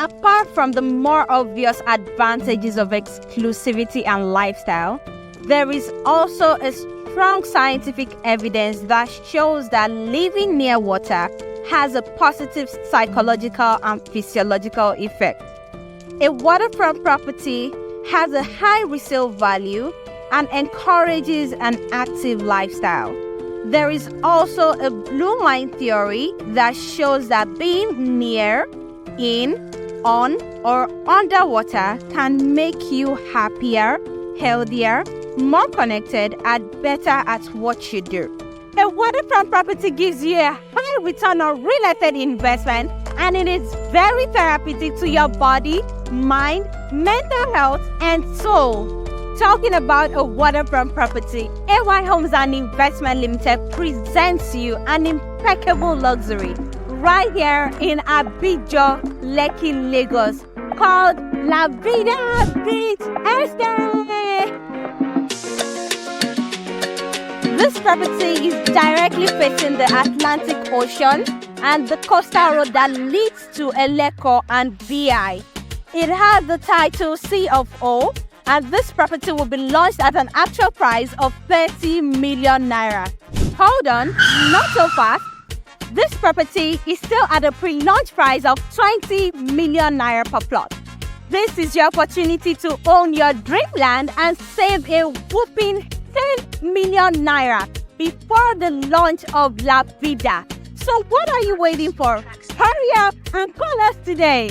Apart from the more obvious advantages of exclusivity and lifestyle, there is also a strong scientific evidence that shows that living near water has a positive psychological and physiological effect. A waterfront property has a high resale value and encourages an active lifestyle. There is also a blue line theory that shows that being near, in, on, or underwater can make you happier, healthier, more connected, and better at what you do. A waterfront property gives you a high return on real estate investment, and it is very therapeutic to your body, mind, mental health, and soul. Talking about a waterfront property, AY Homes and Investment Limited presents you an impeccable luxury right here in Abijo Lekki, Lagos, called La Vida Beach Estate. This property is directly facing the Atlantic Ocean and the coastal road that leads to Eleko and VI. It has the title C of O, and this property will be launched at an actual price of 30 million naira. Hold on, not so fast. This property is still at a pre-launch price of 20 million naira per plot. This is your opportunity to own your dreamland and save a whopping 10 million naira before the launch of La Vida. So what are you waiting for? Hurry up and call us today.